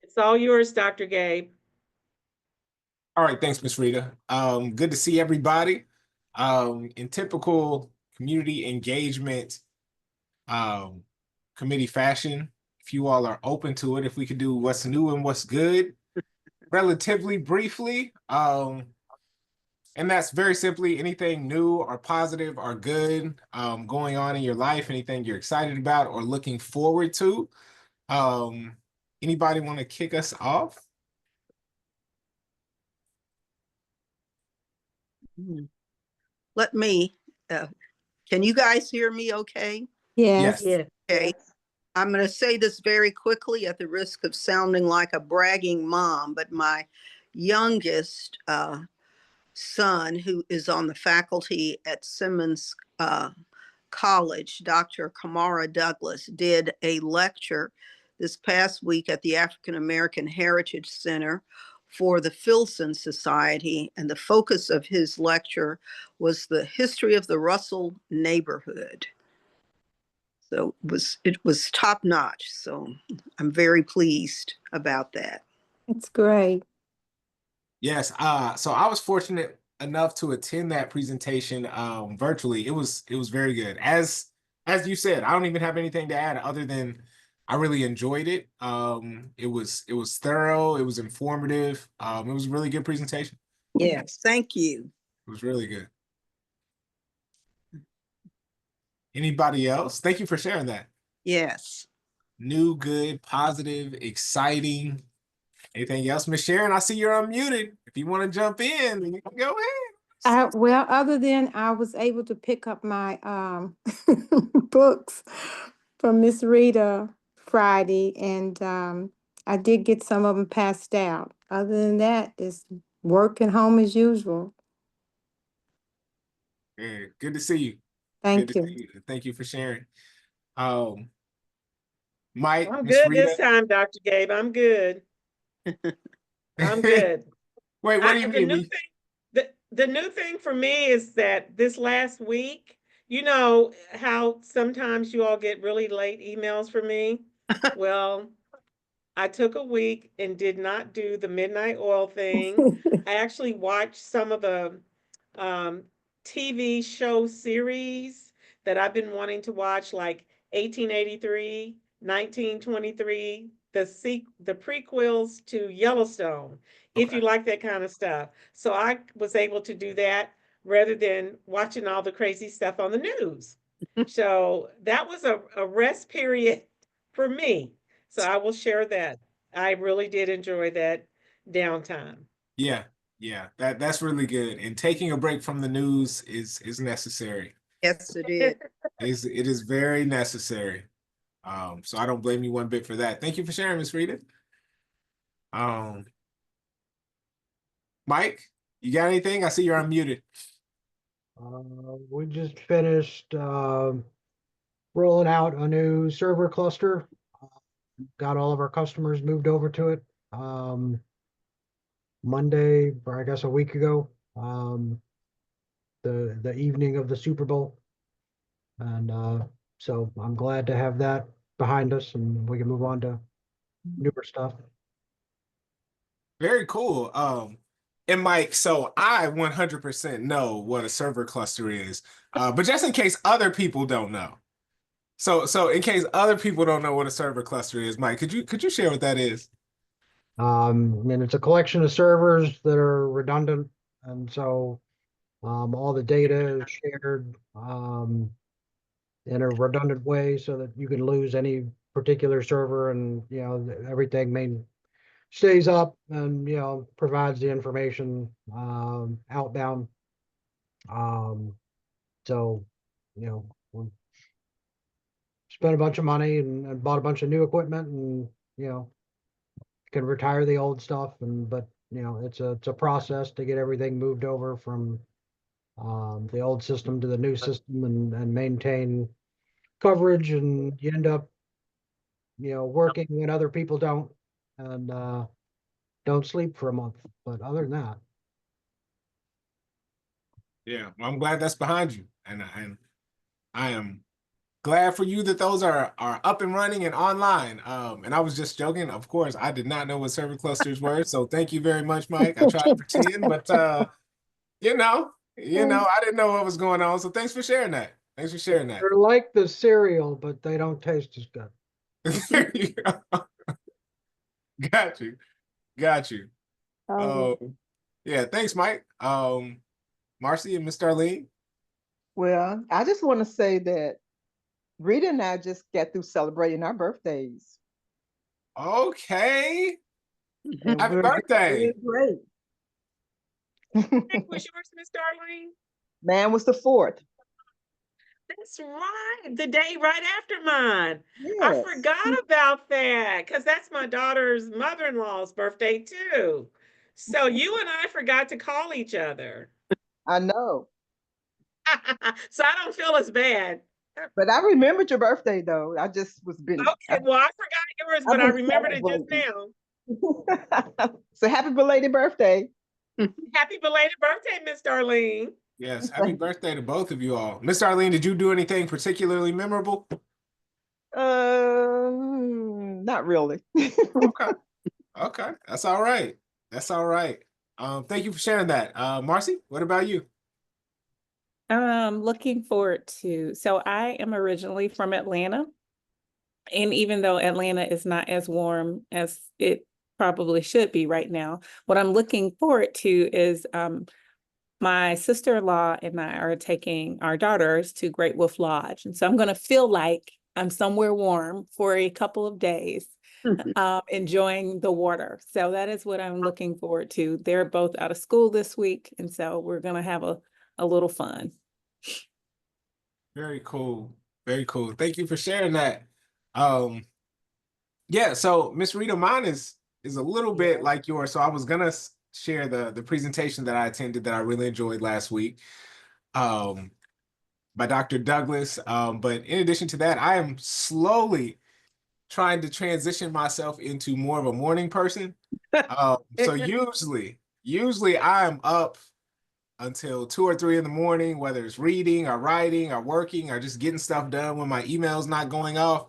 It's all yours, Dr. Gabe. All right, thanks, Miss Rita. Good to see everybody. In typical community engagement committee fashion, if you all are open to it, if we could do what's new and what's good relatively briefly. And that's very simply anything new or positive or good going on in your life, anything you're excited about or looking forward to. Anybody want to kick us off? Let me, can you guys hear me okay? Yes. Yeah. Okay. I'm going to say this very quickly at the risk of sounding like a bragging mom, but my youngest son, who is on the faculty at Simmons College, Dr. Kamara Douglas, did a lecture this past week at the African American Heritage Center for the Filson Society. And the focus of his lecture was the history of the Russell neighborhood. So it was top notch. So I'm very pleased about that. It's great. Yes. So I was fortunate enough to attend that presentation virtually. It was very good. As you said, I don't even have anything to add other than I really enjoyed it. It was thorough, it was informative. It was a really good presentation. Yes, thank you. It was really good. Anybody else? Thank you for sharing that. Yes. New, good, positive, exciting. Anything else, Miss Sharon? I see you're unmuted. If you want to jump in, then you can go ahead. Well, other than I was able to pick up my books from Miss Rita Friday, and I did get some of them passed out. Other than that, it's work and home as usual. Yeah, good to see you. Thank Good to you. see you. Thank you for sharing. Mike, I'm Miss good Rita. this time, Dr. Gabe. I'm good. I'm good. Wait, what do you The new mean? thing, the new thing for me is that this last week, you know how sometimes you all get really late emails from me? Well, I took a week and did not do the midnight oil thing. I actually watched some of the um, TV show series that I've been wanting to watch, like 1883, 1923, the prequels to Yellowstone, if you Okay. like that kind of stuff. So I was able to do that rather than watching all the crazy stuff on the news. So that was a rest period for me. So I will share that. I really did enjoy that downtime. Yeah, yeah, that's really good. And taking a break from the news is necessary. Yes, it is. It is very necessary. So I don't blame you one bit for that. Thank you for sharing, Miss Rita. Mike, you got anything? I see you're unmuted. We just finished rolling out a new server cluster. Got all of our customers moved over to it Monday, or I guess a week ago, the evening of the Super Bowl. And so I'm glad to have that behind us and we can move on to newer stuff. Very cool. And Mike, so I 100% know what a server cluster is, but just in case other people don't know. So in case other people don't know what a server cluster is, Mike, could you share what that is? And it's a collection of servers that are redundant, and so all the data is shared in a redundant way so that you can lose any particular server, and everything stays up and provides the information outbound. So we spent a bunch of money and bought a bunch of new equipment, and can retire the old stuff, but it's a process to get everything moved over from the old system to the new system, and maintain coverage, and you end up working when other people don't, and don't sleep for a month. But other than that, Yeah, well, I'm glad that's behind you, and I am glad for you that those are up and running and online. And I was just joking. Of course, I did not know what server clusters were. So thank you very much, Mike. I tried to pretend, but you know, I didn't know what was going on. So thanks for sharing that. Thanks for sharing that. They're like the cereal, but they don't taste as good. There you go. Got you. Got you. Yeah, thanks, Mike. Marcy and Miss Darlene. Well, I just want to say that Rita and I just got through celebrating our birthdays. Okay. And Happy we're birthday. doing great. Hey, was yours, Miss Darlene? Man was the 4th. That's right. The day right after mine. I Yes. forgot about that because that's my daughter's mother-in-law's birthday too. So you and I forgot to call each other. I know. So I don't feel as bad. But I remembered your birthday though. I just was busy. Okay, well, I forgot yours, but I remembered it just now. So happy belated birthday. Happy belated birthday, Miss Darlene. Yes, happy birthday to both of you all. Miss Darlene, did you do anything particularly memorable? Not really. Okay. Okay. That's all right. That's all right. Thank you for sharing that. Marcy, what about you? Looking forward to, so I am originally from Atlanta. And even though Atlanta is not as warm as it probably should be right now, what I'm looking forward to is my sister-in-law and I are taking our daughters to Great Wolf Lodge. And so I'm going to feel like I'm somewhere warm for a couple of days, enjoying the water. So that is what I'm looking forward to. They're both out of school this week. And so we're going to have a little fun. Very cool. Very cool. Thank you for sharing that. Yeah, so Miss Rita, mine is a little bit like yours. So I was gonna share the presentation that I attended that I really enjoyed last week, by Dr. Douglas. But in addition to that, I am slowly trying to transition myself into more of a morning person. So usually I'm up until 2 or 3 in the morning, whether it's reading or writing or working or just getting stuff done when my email's not going off.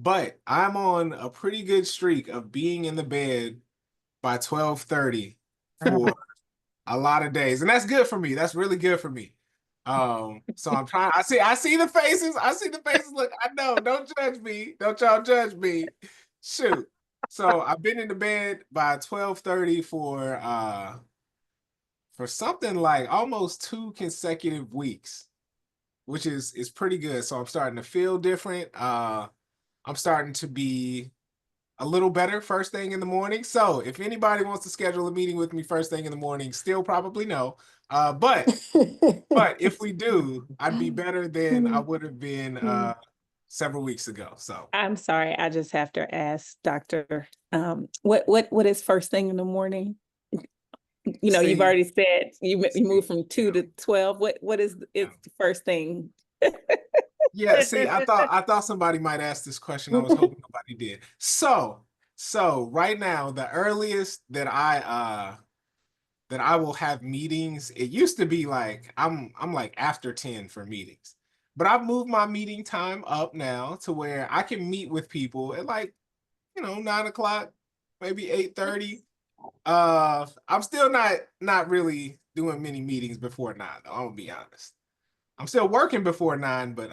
But I'm on a pretty good streak of being in the bed by 12:30 for a lot of days. And that's good for me. That's really good for me. So I'm trying, I see the faces. I see the faces. Look, I know, don't judge me. Don't y'all judge me. Shoot. So I've been in the bed by 12:30 for something like almost 2 consecutive weeks, which is pretty good. So I'm starting to feel different. I'm starting to be a little better first thing in the morning. So if anybody wants to schedule a meeting with me first thing in the morning, still probably no. But if we do, I'd be better than I would have been several weeks ago. So I'm sorry, I just have to ask Doctor, what is first thing in the morning? You know, you've See, already said you moved from 2 to 12. What is the first thing? yeah, see, I thought somebody might ask this question. I was hoping nobody did. So right now, the earliest that I will have meetings, it used to be like I'm like after 10 for meetings. But I've moved my meeting time up now to where I can meet with people at like, 9 o'clock, maybe 8:30. I'm still not really doing many meetings before 9, though, I'll be honest. I'm still working before 9, but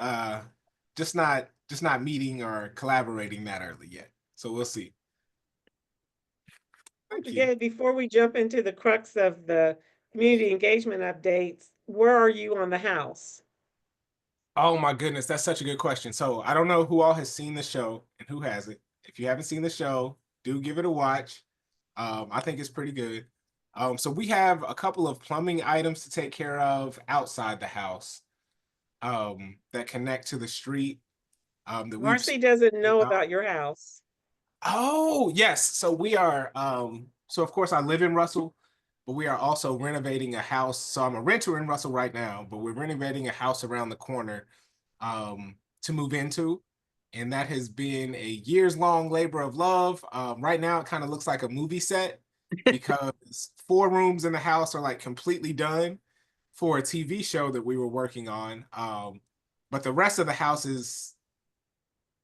just not meeting or collaborating that early yet. So we'll see. Thank you. Again, before we jump into the crux of the community engagement updates, where are you on the house? Oh my goodness, that's such a good question. So I don't know who all has seen the show and who hasn't. If you haven't seen the show, do give it a watch. I think it's pretty good. So we have a couple of plumbing items to take care of outside the house, that connect to the street. Marcy doesn't know about your house. Oh, yes. So we are, so of course I live in Russell, but we are also renovating a house. So I'm a renter in Russell right now, but we're renovating a house around the corner, to move into. And that has been a years-long labor of love. Right now it kind of looks like a movie set because 4 rooms in the house are like completely done for a TV show that we were working on. but the rest of the house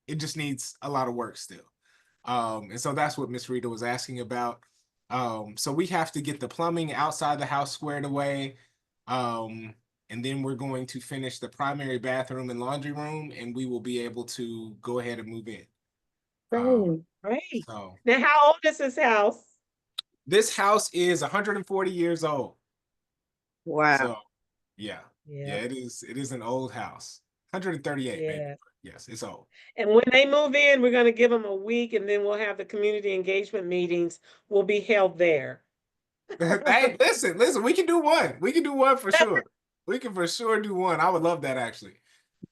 it just needs a lot of work still. And so that's what Miss Rita was asking about. So we have to get the plumbing outside the house squared away. And then we're going to finish the primary bathroom and laundry room, and we will be able to go ahead and move in. Great. So Now, how old is this house? this house is 140 years old. Wow. So yeah, it is an old house. 138, maybe. Yeah. Yes, it's old. And when they move in, we're gonna give them a week, and then we'll have the community engagement meetings will be held there. Hey, listen, we can do one. We can do one for sure. We can for sure do one. I would love that actually.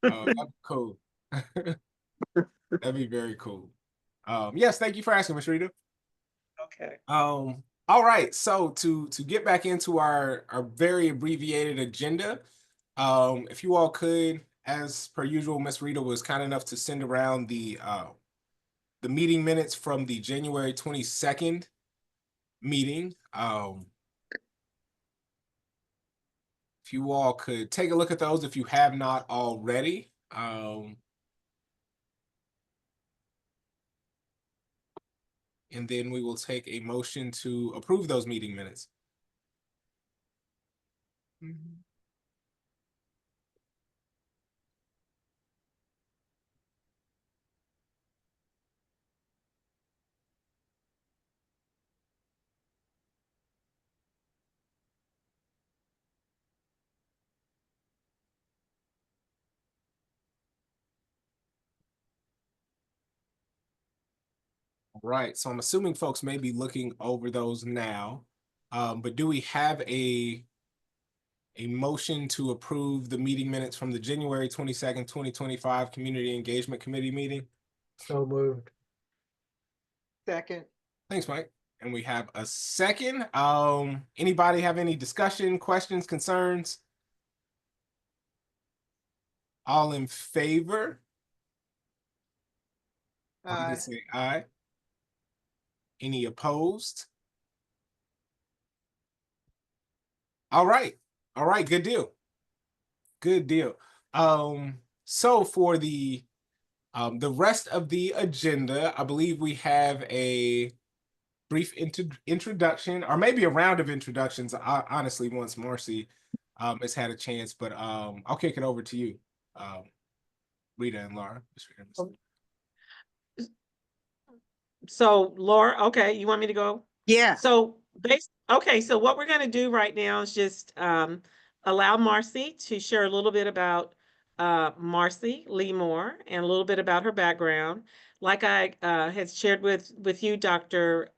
That'd be cool. That'd be very cool. Yes, thank you for asking, Ms. Rita. Okay. All right. So to get back into our very abbreviated agenda, if you all could, as per usual, Ms. Rita was kind enough to send around the meeting minutes from the January 22nd meeting. If you all could take a look at those if you have not already. And then we will take a motion to approve those meeting minutes. Right, so I'm assuming folks may be looking over those now, but do we have a motion to approve the meeting minutes from the January 22nd, 2025 Community Engagement Committee meeting? So moved. Second. Thanks, Mike. And we have a second. Anybody have any discussion, questions, concerns? All in favor? Aye. Say aye. Any opposed? All right. All right. Good deal. Good deal. So for the rest of the agenda, I believe we have a brief introduction, or maybe a round of introductions. Honestly, once Marcy has had a chance, but I'll kick it over to you, Rita and Laura. So Laura, okay, you want me to go? Yeah. So okay, so what we're gonna do right now is just allow Marcy to share a little bit about Marcy Lee Moore and a little bit about her background. Like I had shared with you, Dr.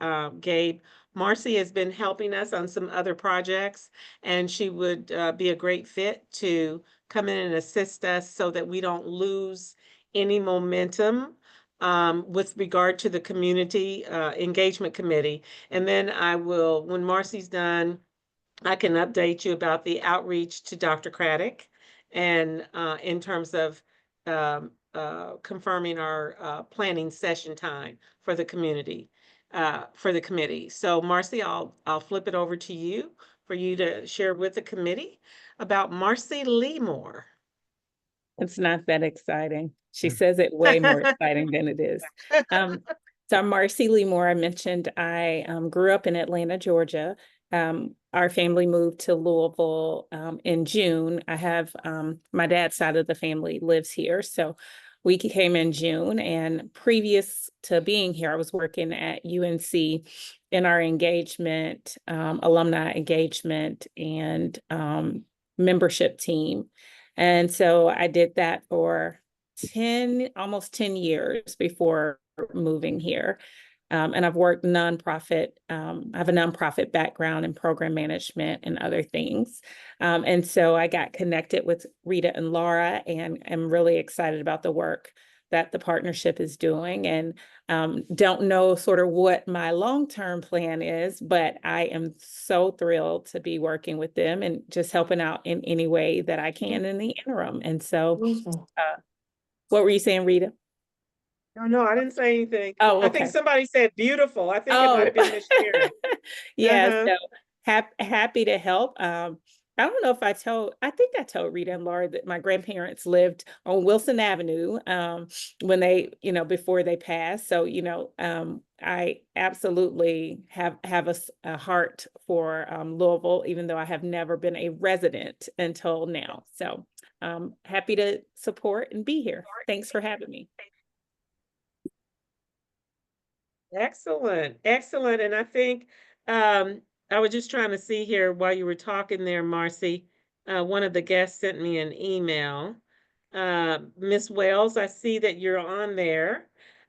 Gabe, Marcy has been helping us on some other projects, and she would be a great fit to come in and assist us so that we don't lose any momentum with regard to the community engagement committee. And then I will, when Marcy's done, I can update you about the outreach to Dr. Craddock and in terms of confirming our planning session time for the community, for the committee. So Marcy, I'll flip it over to you for you to share with the committee about Marcy Lee Moore. It's not that exciting. She says it way more exciting than it is. So I'm Marcy Lee Moore. I mentioned I grew up in Atlanta, Georgia. Our family moved to Louisville in June. I have my dad's side of the family lives here. So we came in June, and previous to being here, I was working at UNC in our engagement, alumni engagement and membership team. And so I did that for almost 10 years before moving here. And I've worked nonprofit. I have a nonprofit background in program management and other things. And so I got connected with Rita and Laura, and I'm really excited about the work that the partnership is doing, and don't know sort of what my long-term plan is, but I am so thrilled to be working with them and just helping out in any way that I can in the interim. And so what were you saying, Rita? No, I didn't say anything. Oh, I think okay. somebody said beautiful. I think it might have been Miss Sharon. Yeah, Uh-huh. so happy to help. I don't know if I think I told Rita and Laura that my grandparents lived on Wilson Avenue, when they, before they passed. So, I absolutely have a heart for, Louisville, even though I have never been a resident until now. So, happy to support and be here. Thanks for having me. Excellent, excellent. And I think I was just trying to see here while you were talking there, Marcy. One of the guests sent me an email. Miss Wells, I see that you're on there.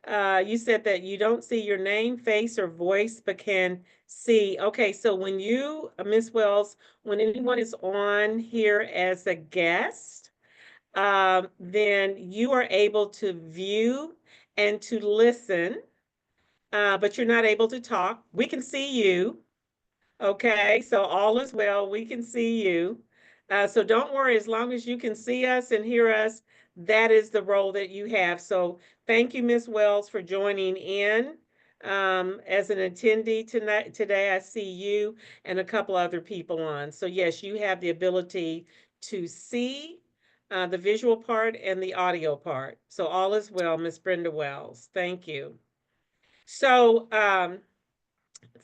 You said that you don't see your name, face, or voice, but can see. Okay, so when you, Miss Wells, when anyone is on here as a guest, then you are able to view and to listen, but you're not able to talk. We can see you. Okay, so all is well. We can see you. So don't worry, as long as you can see us and hear us, that is the role that you have. So thank you, Miss Wells, for joining in as an attendee tonight. Today, I see you and a couple other people on. So yes, you have the ability to see the visual part and the audio part. So all is well, Miss Brenda Wells. Thank you. So,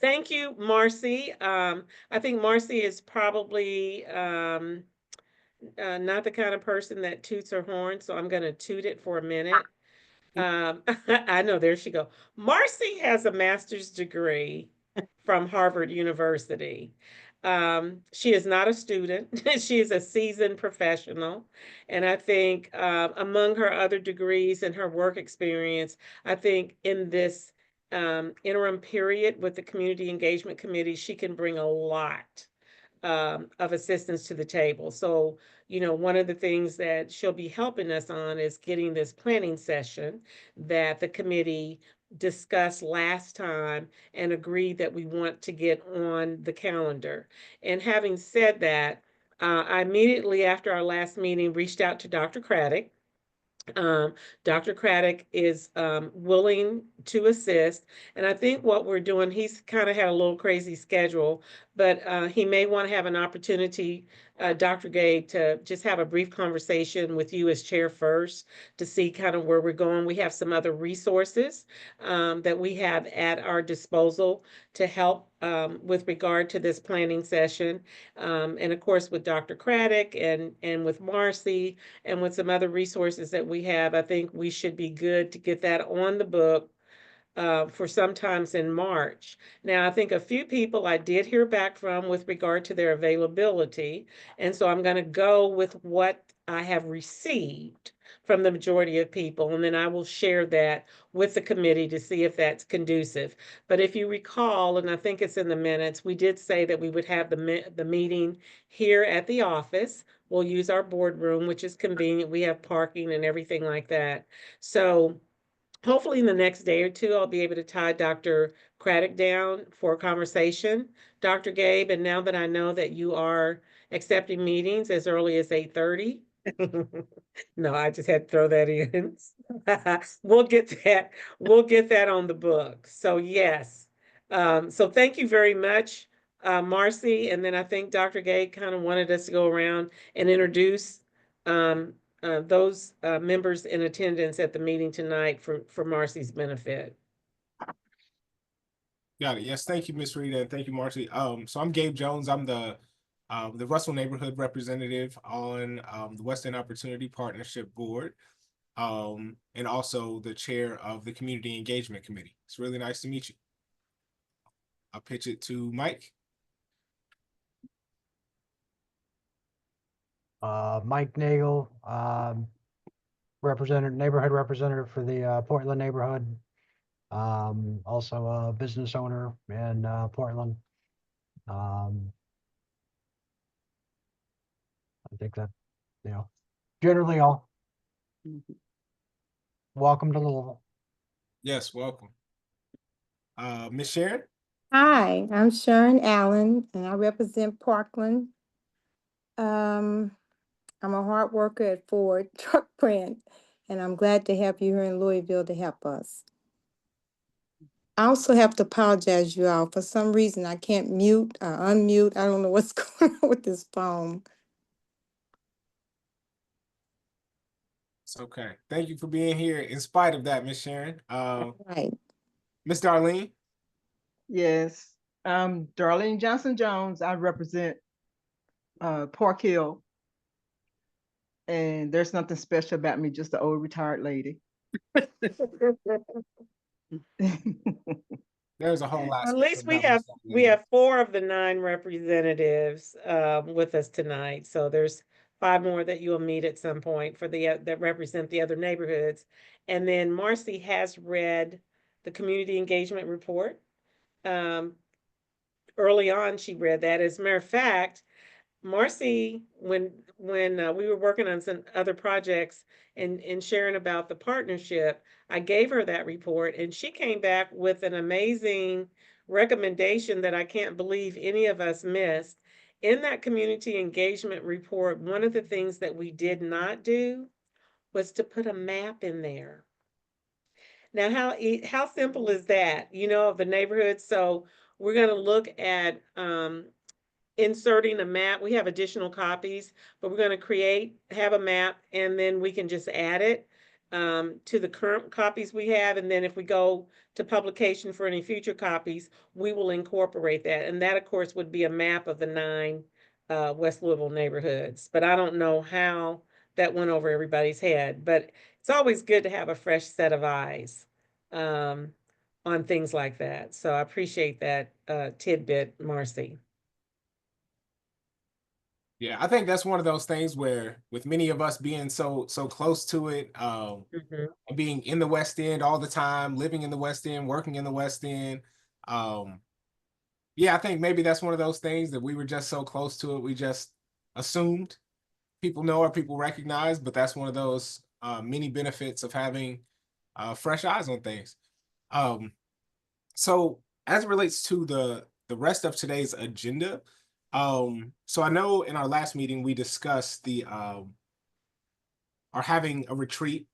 thank you, Marcy. I think Marcy is probably not the kind of person that toots her horn, so I'm going to toot it for a minute. I know, there she go. Marcy has a master's degree from Harvard University. She is not a student. She is a seasoned professional. And I think among her other degrees and her work experience, I think in this interim period with the Community Engagement Committee, she can bring a lot of assistance to the table. So, one of the things that she'll be helping us on is getting this planning session that the committee discussed last time and agreed that we want to get on the calendar. And having said that, I immediately after our last meeting reached out to Dr. Craddock. Dr. Craddock is willing to assist. And I think what we're doing, he's kind of had a little crazy schedule, but he may want to have an opportunity, Dr. Gabe, to just have a brief conversation with you as chair first to see kind of where we're going. We have some other resources that we have at our disposal to help with regard to this planning session. And of course, with Dr. Craddock and with Marcy and with some other resources that we have, I think we should be good to get that on the book for sometimes in March. Now, I think a few people I did hear back from with regard to their availability. And so I'm going to go with what I have received from the majority of people, and then I will share that with the committee to see if that's conducive. But if you recall, and I think it's in the minutes, we did say that we would have the meeting here at the office. We'll use our boardroom, which is convenient. We have parking and everything like that. So hopefully in the next day or two, I'll be able to tie Dr. Craddock down for a conversation. Dr. Gabe, and now that I know that you are accepting meetings as early as 8:30. No, I just had to throw that in. We'll get that on the book. So yes. So thank you very much, Marcy. And then I think Dr. Gabe kind of wanted us to go around and introduce those members in attendance at the meeting tonight for Marcy's benefit. Got it. Yes, thank you, Miss Rita, and thank you, Marcy. So I'm Gabe Jones. I'm the Russell Neighborhood Representative on the West End Opportunity Partnership Board, and also the chair of the Community Engagement Committee. It's really nice to meet you. I'll pitch it to Mike. Mike Nagel, neighborhood representative for the Portland neighborhood. Also a business owner in Portland. I think that, generally all. Welcome to Louisville. Yes, welcome. Miss Sharon? Hi, I'm Sharon Allen, and I represent Parkland. I'm a hard worker at Ford Truck Print, and I'm glad to have you here in Louisville to help us. I also have to apologize, you all. For some reason, I can't mute or unmute. I don't know what's going on with this phone. It's okay. Thank you for being here in spite of that, Miss Sharon. Right. Miss Darlene. Yes, Darlene Johnson Jones. I represent Park Hill, and there's nothing special about me, just an old retired lady. There's a whole lot At special least about Miss we Darlene. have 4 of the 9 representatives with us tonight. So there's 5 more that you'll meet at some point for the that represent the other neighborhoods. And then Marcy has read the community engagement report. Early on, she read that. As a matter of fact, Marcy, when we were working on some other projects and sharing about the partnership, I gave her that report and she came back with an amazing recommendation that I can't believe any of us missed. In that community engagement report, one of the things that we did not do was to put a map in there. Now, how simple is that, of the neighborhood? So we're going to look at inserting a map. We have additional copies, but we're going to have a map, and then we can just add it to the current copies we have. And then if we go to publication for any future copies, we will incorporate that. And that, of course, would be a map of the 9 West Louisville neighborhoods. But I don't know how that went over everybody's head. But it's always good to have a fresh set of eyes on things like that. So I appreciate that tidbit, Marcy. Yeah, I think that's one of those things where, with many of us being so close to it, Mhm. and being in the West End all the time, living in the West End, working in the West End, yeah, I think maybe that's one of those things that we were just so close to it, we just assumed people know or people recognize. But that's one of those many benefits of having fresh eyes on things. So as it relates to the rest of today's agenda, so I know in our last meeting we discussed the are having a retreat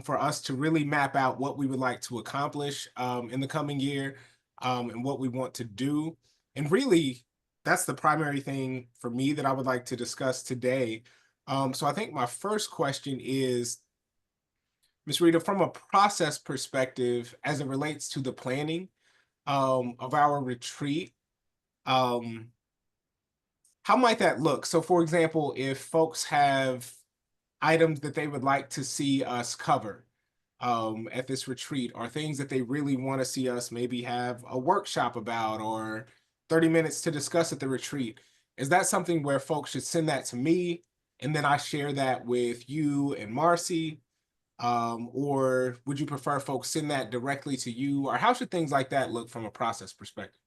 for us to really map out what we would like to accomplish in the coming year, and what we want to do. And really, that's the primary thing for me that I would like to discuss today. So I think my first question is, Ms. Rita, from a process perspective, as it relates to the planning of our retreat, um, how might that look? So, for example, if folks have items that they would like to see us cover at this retreat, or things that they really want to see us maybe have a workshop about, or 30 minutes to discuss at the retreat, is that something where folks should send that to me and then I share that with you and Marcy? Or would you prefer folks send that directly to you? Or how should things like that look from a process perspective?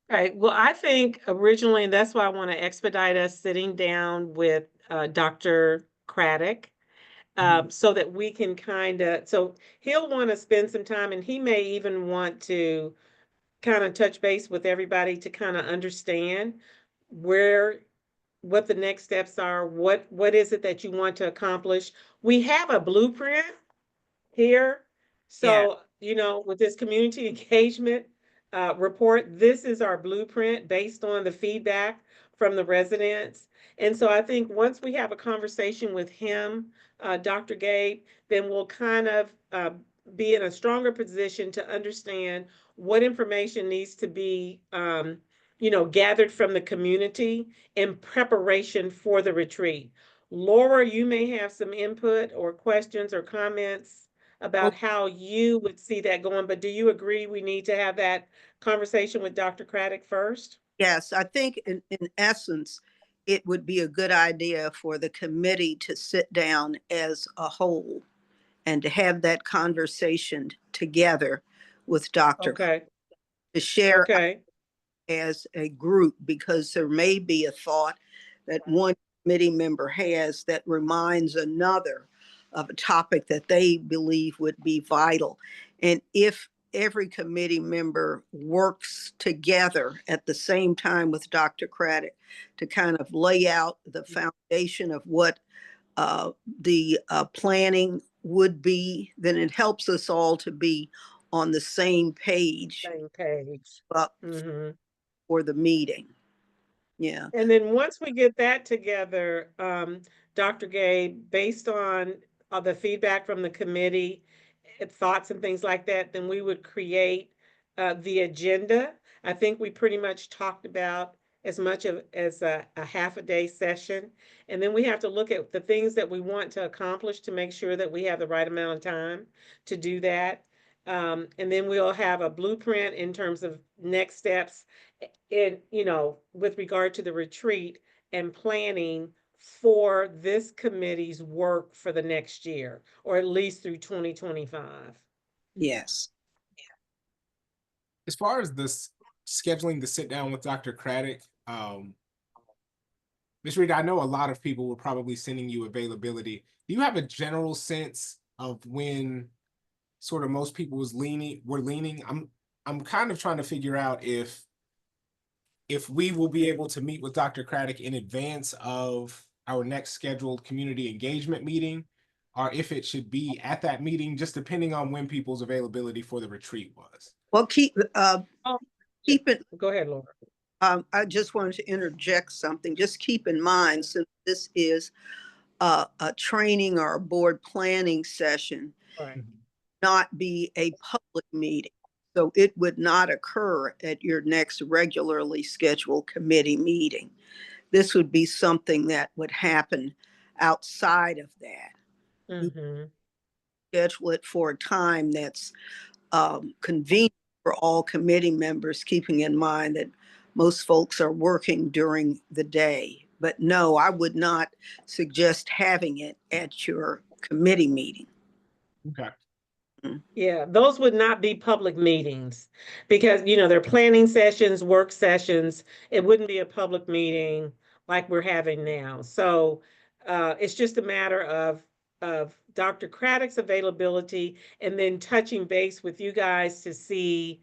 Right. Well, I think originally, and that's why I want to expedite us sitting down with Dr. Craddock, so that we can so he'll want to spend some time, and he may even want to kind of touch base with everybody to kind of understand what the next steps are, what is it that you want to accomplish. We have a blueprint here. Yeah. So, with this community engagement report, this is our blueprint based on the feedback from the residents. And so I think once we have a conversation with him, Dr. Gabe, then we'll kind of be in a stronger position to understand what information needs to be, gathered from the community in preparation for the retreat. Laura, you may have some input or questions or comments about how you would see that going, but do you agree we need to have that conversation with Dr. Craddock first? Yes, I think in essence, it would be a good idea for the committee to sit down as a whole and to have that conversation together with Dr. Okay, to share okay. as a group, because there may be a thought that one committee member has that reminds another of a topic that they believe would be vital. And if every committee member works together at the same time with Dr. Craddock to kind of lay out the foundation of what the planning would be, then it helps us all to be on the same page Same page. up Hmm. for the meeting. Yeah. And then once we get that together, Dr. Gay, based on the feedback from the committee, thoughts and things like that, then we would create the agenda. I think we pretty much talked about as much of as a half a day session. And then we have to look at the things that we want to accomplish to make sure that we have the right amount of time to do that. And then we'll have a blueprint in terms of next steps in, with regard to the retreat and planning for this committee's work for the next year, or at least through 2025. Yes. As far as this scheduling the sit down with Dr. Craddock, Ms. Rita, I know a lot of people were probably sending you availability. Do you have a general sense of when sort of most people were leaning? I'm kind of trying to figure out if we will be able to meet with Dr. Craddock in advance of our next scheduled community engagement meeting, or if it should be at that meeting, just depending on when people's availability for the retreat was. Well, keep it. Go ahead, Laura. I just wanted to interject something. Just keep in mind, since this is a training or a board planning session, Right. not be a public meeting. So it would not occur at your next regularly scheduled committee meeting. This would be something that would happen outside of that. Mm-hmm. Schedule it for a time that's convenient for all committee members, keeping in mind that most folks are working during the day. But no, I would not suggest having it at your committee meeting. Okay. Yeah, those would not be public meetings because, they're planning sessions, work sessions. It wouldn't be a public meeting like we're having now. So it's just a matter of Dr. Craddock's availability and then touching base with you guys to see,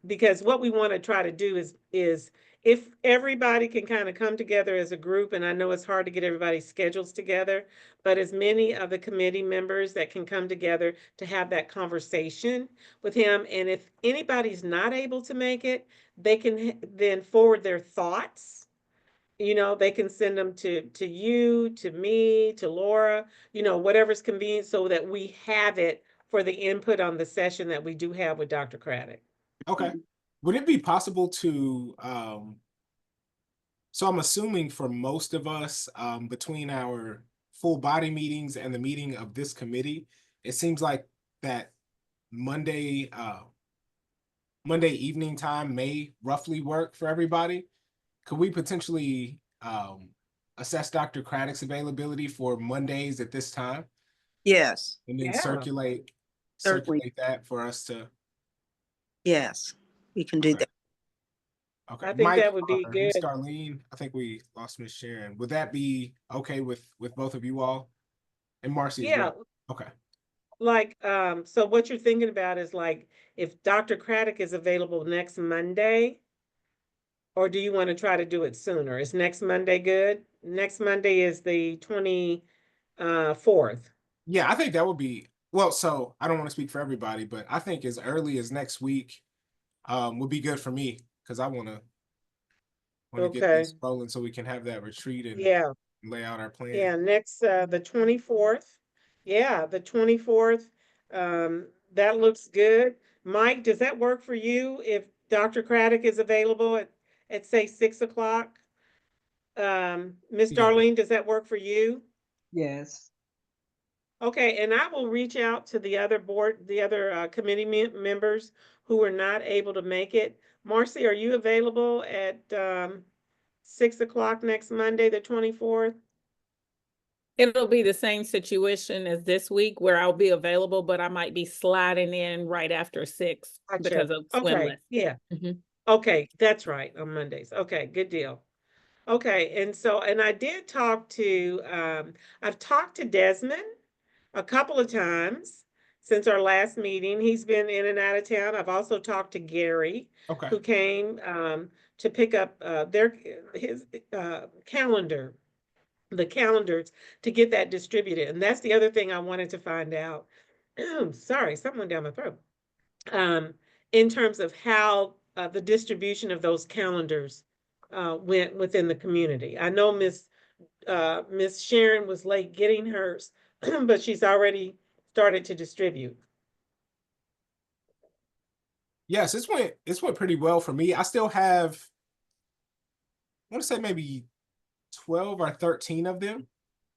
because what we want to try to do is if everybody can kind of come together as a group, and I know it's hard to get everybody's schedules together, but as many of the committee members that can come together to have that conversation with him. And if anybody's not able to make it, they can then forward their thoughts. They can send them to you, to me, to Laura, whatever's convenient, so that we have it for the input on the session that we do have with Dr. Craddock. Okay. Would it be possible to, so I'm assuming for most of us, between our full body meetings and the meeting of this committee, it seems like that Monday evening time may roughly work for everybody. Could we potentially assess Dr. Craddock's availability for Mondays at this time? Yes. And then Yeah. circulate Certainly. that for us to. Yes, we can do Okay. that. Okay. I think Mike that would be or good. Ms. Darlene, I think we lost Ms. Sharon. Would that be okay with both of you all? And Marcy as Yeah, well? Okay. like, so what you're thinking about is like, if Dr. Craddock is available next Monday, or do you want to try to do it sooner? Is next Monday good? Next Monday is the 24th. Yeah, I think that would be, well, so I don't want to speak for everybody, but I think as early as next week would be good for me because I want to get Okay. this rolling so we can have that retreat and Yeah, lay out our plan. yeah, next, the 24th. Yeah, the 24th. That looks good. Mike, does that work for you if Dr. Craddock is available at say 6 o'clock? Miss Yeah. Darlene, does that work for you? Yes. Okay, and I will reach out to the other committee members who are not able to make it. Marcy, are you available at 6 o'clock next Monday, the 24th? It'll be the same situation as this week where I'll be available, but I might be sliding in right after 6 Gotcha. because of swim Okay, lesson. yeah. Mhm. Okay, that's right, on Mondays. Okay, good deal. Okay, and I did talk to, I've talked to Desmond a couple of times since our last meeting. He's been in and out of town. I've also talked to Gary, Okay. who came to pick up his calendar, the calendars, to get that distributed. And that's the other thing I wanted to find out. Sorry, something went down my throat. in terms of how the distribution of those calendars went within the community. I know Miss Sharon was late getting hers, but she's already started to distribute. Yes, it's went pretty well for me. I still have, I want to say maybe 12 or 13 of them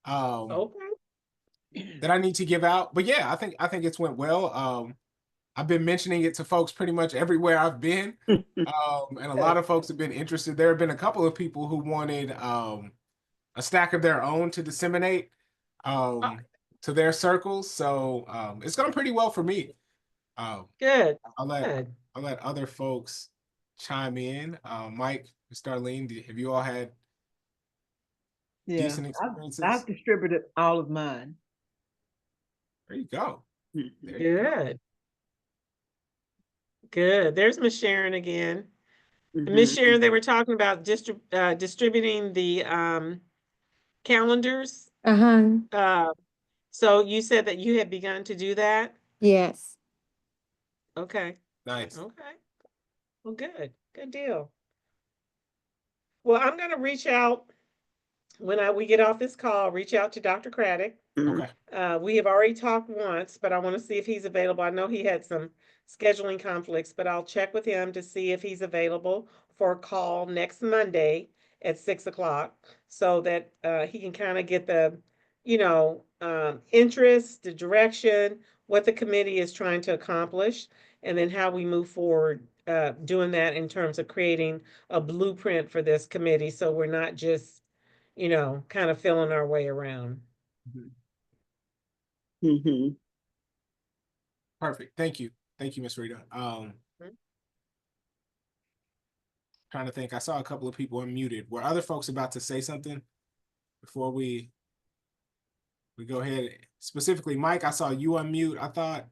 Okay. that I need to give out. But yeah, I think it's went well. I've been mentioning it to folks pretty much everywhere I've been. And a lot of folks have been interested. There have been a couple of people who wanted a stack of their own to disseminate to their circles. So it's gone pretty well for me. Good. I'll let Good. I'll let other folks chime in. Mike, Starlene, have you all had Yeah, decent experiences? I've distributed all of mine. There you go. Mhm. There you go. Good. Good. There's Miss Sharon again. Miss Mhm. Sharon, they were talking about distributing the calendars. Uh-huh, So you said that you had begun to do that? yes. Okay. Nice. Okay. Well, good. Good deal. Well, I'm gonna reach out when we get off this call, reach out to Dr. Craddock. Mhm. Okay. We have already talked once, but I want to see if he's available. I know he had some scheduling conflicts, but I'll check with him to see if he's available for a call next Monday at 6 o'clock so that he can kind of get the, interest, the direction, what the committee is trying to accomplish, and then how we move forward doing that in terms of creating a blueprint for this committee so we're not just, kind of feeling our way around. Mhm. Perfect. Thank you. Thank you, Miss Rita. Mhm. Trying to think. I saw a couple of people unmuted. Were other folks about to say something before we go ahead? Specifically, Mike, I saw you unmute, I thought.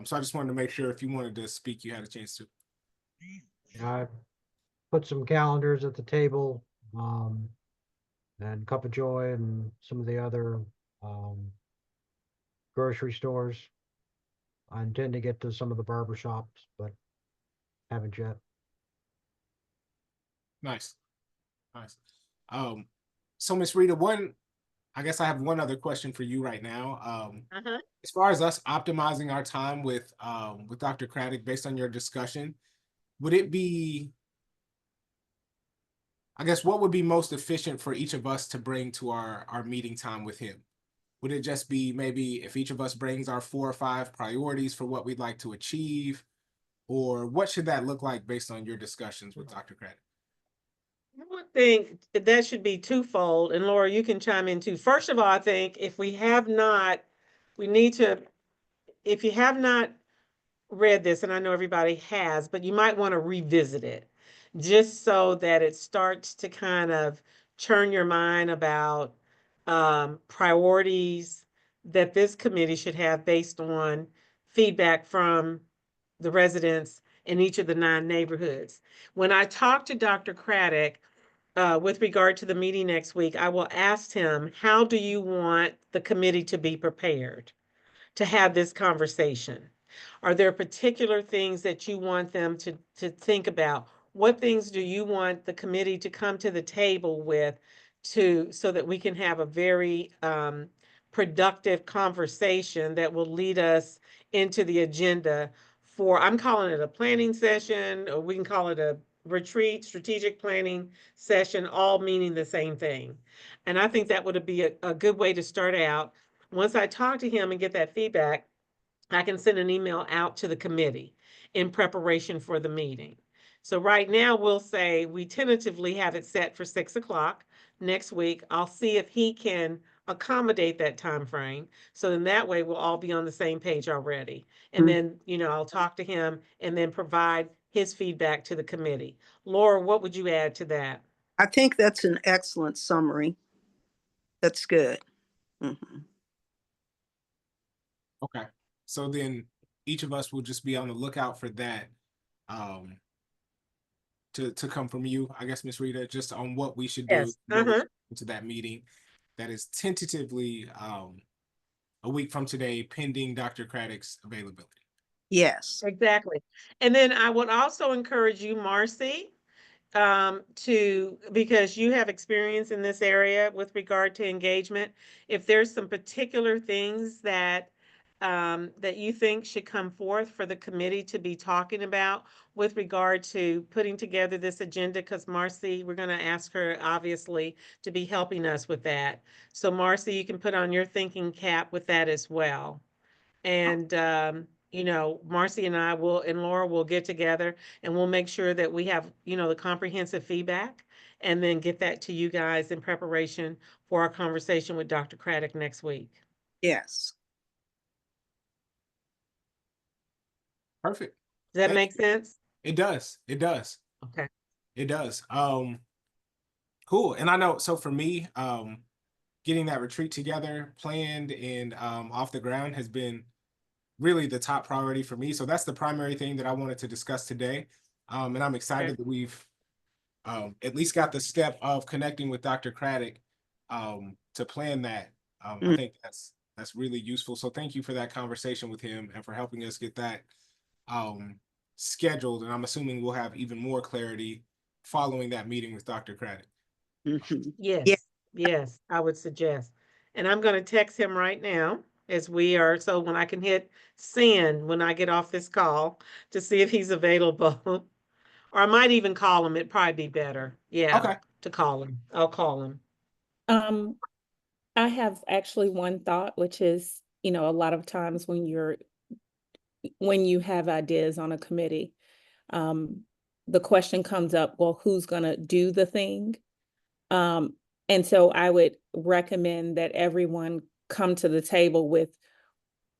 So I just wanted to make sure if you wanted to speak, you had a chance to. I put some calendars at the table, and Cup of Joy and some of the other, grocery stores. I intend to get to some of the barber shops, but haven't yet. Nice. Nice. So Miss Rita, I guess I have one other question for you right now. Uh-huh. As far as us optimizing our time with Dr. Craddock, based on your discussion, would it be, I guess, what would be most efficient for each of us to bring to our meeting time with him? Would it just be maybe if each of us brings our 4 or 5 priorities for what we'd like to achieve, or what should that look like based on your discussions with Dr. Craddock? I would think that should be twofold, and Laura, you can chime in too. First of all, I think we need to, if you have not read this, and I know everybody has, but you might want to revisit it just so that it starts to kind of churn your mind about priorities that this committee should have based on feedback from the residents in each of the 9 neighborhoods. When I talk to Dr. Craddock, with regard to the meeting next week, I will ask him, how do you want the committee to be prepared to have this conversation? Are there particular things that you want them to think about? What things do you want the committee to come to the table with so that we can have a very productive conversation that will lead us into the agenda for, I'm calling it a planning session, or we can call it a retreat, strategic planning session, all meaning the same thing. And I think that would be a good way to start out. Once I talk to him and get that feedback, I can send an email out to the committee in preparation for the meeting. So right now, we'll say we tentatively have it set for 6 o'clock next week. I'll see if he can accommodate that time frame. So then that way we'll all be on the same page already. And then, I'll talk to him and then provide his feedback to the committee. Laura, what would you add to that? I think that's an excellent summary. That's good. Mhm. Okay. So then each of us will just be on the lookout for that to come from you, I guess, Miss Rita, just on what we should do Yes. Uh-huh. to that meeting that is tentatively a week from today, pending Dr. Craddock's availability. Yes. Exactly. And then I would also encourage you, Marcy, because you have experience in this area with regard to engagement. If there's some particular things that you think should come forth for the committee to be talking about with regard to putting together this agenda, because Marcy, we're going to ask her obviously to be helping us with that. So Marcy, you can put on your thinking cap with that as well. And, Marcy and and Laura will get together and we'll make sure that we have, the comprehensive feedback and then get that to you guys in preparation for our conversation with Dr. Craddock next week. Yes. Perfect. Does that Thank make sense? It does. It does. Okay. It does. Cool. And I know, so for me, getting that retreat together, planned and off the ground has been really the top priority for me. So that's the primary thing that I wanted to discuss today. And I'm excited that we've at least got the step of connecting with Dr. Craddock to plan that. I think that's really useful. So thank you for that conversation with him and for helping us get that scheduled. And I'm assuming we'll have even more clarity following that meeting with Dr. Craddock. Mhm. Yes, Yeah. yes, I would suggest. And I'm going to text him right now as we are, so when I can hit send when I get off this call to see if he's available. Or I might even call him. It'd probably be better. Yeah, Okay. to call him. I'll call him. I have actually one thought, which is, a lot of times when you have ideas on a committee, the question comes up, well, who's gonna do the thing? And so I would recommend that everyone come to the table with,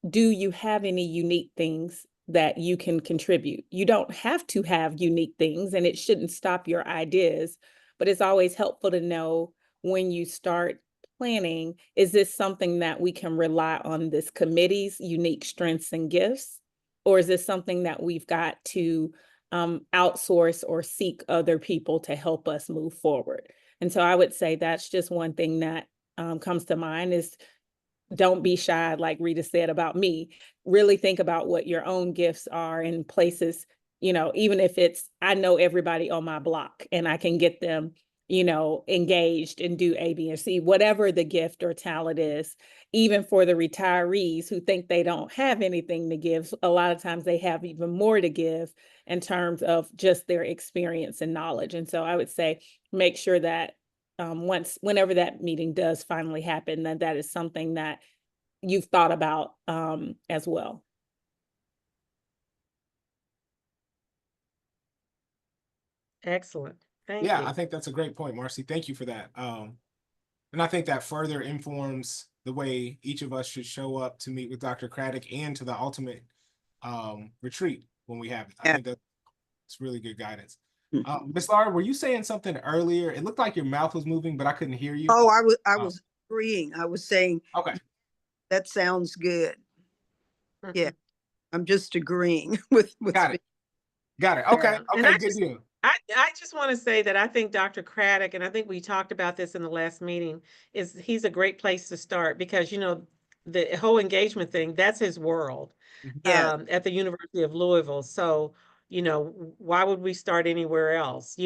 do you have any unique things that you can contribute? You don't have to have unique things, and it shouldn't stop your ideas, but it's always helpful to know when you start planning, is this something that we can rely on this committee's unique strengths and gifts? Or is this something that we've got to outsource or seek other people to help us move forward? And so I would say that's just one thing that comes to mind is, don't be shy, like Rita said about me. Really think about what your own gifts are in places, even if it's, I know everybody on my block and I can get them, engaged and do A, B, and C, whatever the gift or talent is. Even for the retirees who think they don't have anything to give, a lot of times they have even more to give in terms of just their experience and knowledge. And so I would say, make sure that whenever that meeting does finally happen, that is something that you've thought about as well. Excellent. Thank Yeah, you. I think that's a great point, Marcy. Thank you for that. And I think that further informs the way each of us should show up to meet with Dr. Craddock and to the ultimate retreat when we have it. I Yeah. think that's really good guidance. Mhm. Ms. Laura, were you saying something earlier? It looked like your mouth was moving, but I couldn't hear you. Oh, I Oh. was agreeing. I was saying, Okay, that sounds good. Yeah. Mhm. I'm just agreeing with got it. Got it. Okay, Yeah. And okay, good deal. I just want to say that I think Dr. Craddock, and I think we talked about this in the last meeting, he's a great place to start because, the whole engagement thing, that's his world Yeah. at the University of Louisville. So, why would we start anywhere else?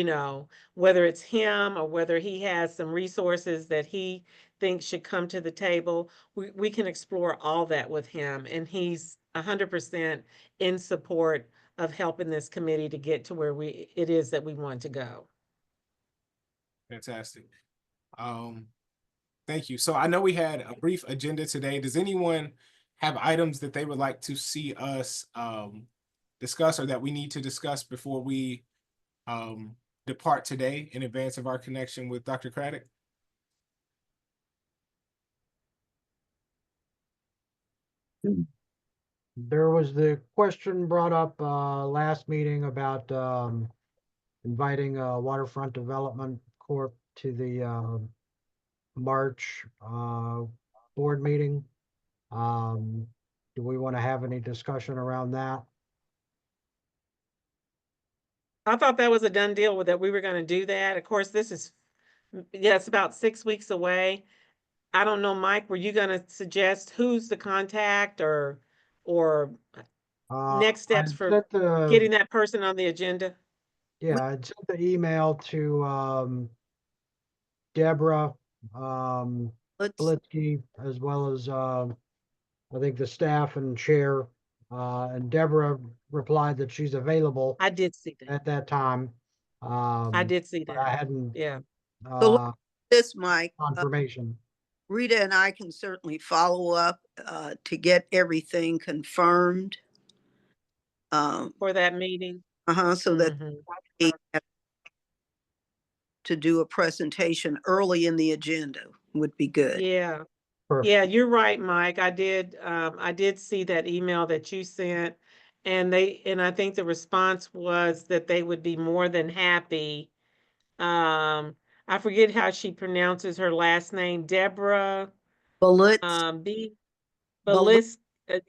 Whether it's him or whether he has some resources that he thinks should come to the table, we can explore all that with him. And he's 100% in support of helping this committee to get to where it is that we want to go. Fantastic. Thank you. So I know we had a brief agenda today. Does anyone have items that they would like to see us discuss or that we need to discuss before we depart today in advance of our connection with Dr. Craddock? There was the question brought up last meeting about inviting Waterfront Development Corp to the March board meeting. Do we want to have any discussion around that? I thought that was a done deal with that we were going to do that. Of course, it's about 6 weeks away. I don't know, Mike, were you going to suggest who's the contact or next steps I for sent the- getting that person on the agenda? Yeah, I sent the email to Deborah Let's, Blitzky, as well as I think the staff and chair. And Deborah replied that she's available I did see that. at that time. I did see But I that. hadn't Yeah. So uh, this, Mike, confirmation. Rita and I can certainly follow up to get everything confirmed. For that meeting. So that Mhm. we have to do a presentation early in the agenda would be good. Yeah. Perfect. Yeah, you're right, Mike. I did see that email that you sent. And I think the response was that they would be more than happy. I forget how she pronounces her last name, Deborah, Bullets. B, Bal-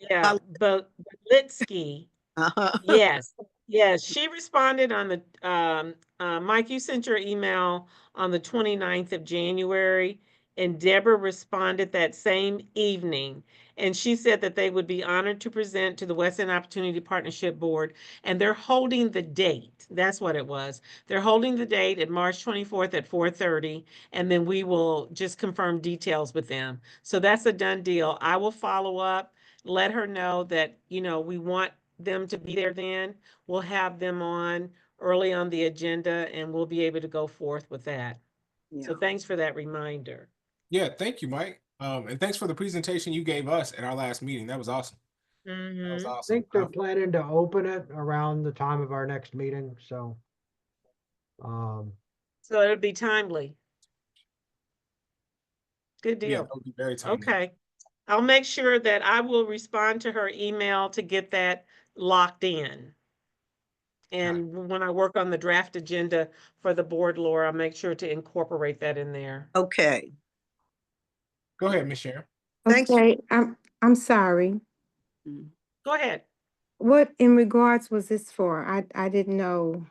yeah, Belitsky. Yes, yes, she responded on the, Mike, you sent your email on the 29th of January, and Deborah responded that same evening. And she said that they would be honored to present to the West End Opportunity Partnership Board, and they're holding the date. That's what it was. They're holding the date at March 24th at 4:30, and then we will just confirm details with them. So that's a done deal. I will follow up, let her know that, we want them to be there then. We'll have them on early on the agenda and we'll be able to go forth with that. So Yeah. thanks for that reminder. Yeah, thank you, Mike. And thanks for the presentation you gave us at our last meeting. That was awesome. That was Mhm. I awesome. think they're planning to open it around the time of our next meeting, so. So it'll be timely. Good Yeah, deal. that would be very timely. Okay. I'll make sure that I will respond to her email to get that locked in. And when I work on the draft agenda for the board, Laura, I'll make sure to incorporate that in there. Okay. Go ahead, Ms. Sharon. Thanks. Okay, I'm sorry. Mm. Go ahead. What in regards was this for? I didn't know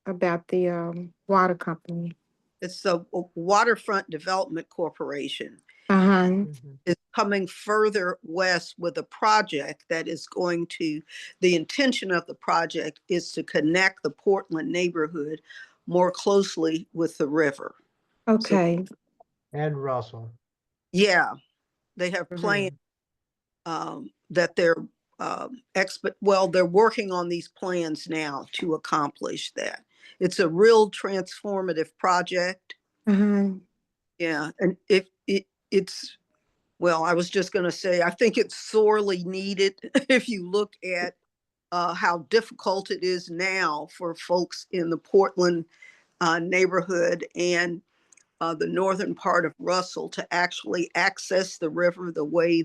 about the water company. It's the Waterfront Development Corporation Uh-huh. is coming further west with a project that is going to, the intention of the project is to connect the Portland neighborhood more closely with the river. Okay. And Russell. Yeah, they have Mhm. plans that they're they're working on these plans now to accomplish that. It's a real transformative project. Uh-huh. Yeah, and if it's, well, I was just going to say, I think it's sorely needed. If you look at how difficult it is now for folks in the Portland neighborhood and the northern part of Russell to actually access the river the way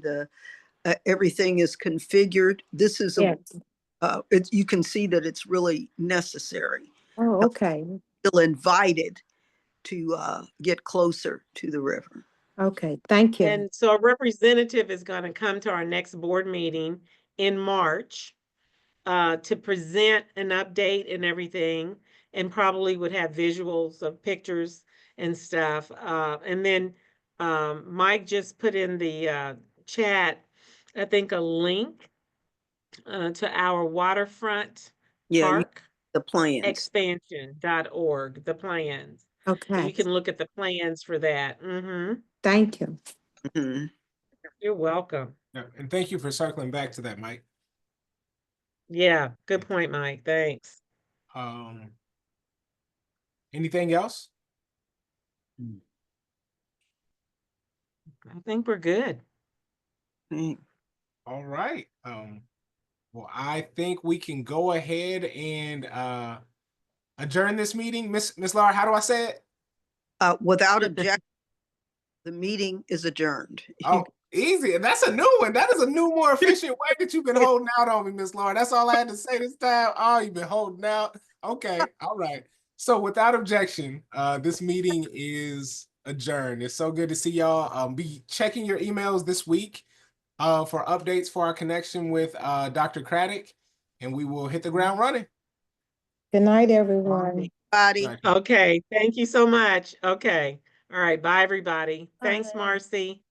everything is configured. This is Yes. you can see that it's really necessary. Oh, okay. Feel invited to get closer to the river. Okay, thank you. And so a representative is going to come to our next board meeting in March to present an update and everything, and probably would have visuals of pictures and stuff. And then Mike just put in the chat, I think, a link to our waterfront Yeah, park the plans. expansion.org, the plans. So Okay, you can look at the plans for that. Mm-hmm. thank you. Mhm. You're welcome. Yeah, and thank you for circling back to that, Mike. Yeah, good point, Mike. Thanks. Anything else? I think we're good. Mm. All right. Well, I think we can go ahead and adjourn this meeting. Miss Laura, how do I say it? Without objection, the meeting is adjourned. Oh, easy. That's a new one. That is a new, more efficient way that you've been holding out on me, Miss Laura. That's all I had to say this time. Oh, you've been holding out. Okay. All right. So without objection, this meeting is adjourned. It's so good to see y'all. Be checking your emails this week for updates for our connection with Dr. Craddock, and we will hit the ground running. Good night, everyone. Everybody. Right. Okay, thank you so much. Okay. All right, bye everybody. Thanks, Bye. Marcy.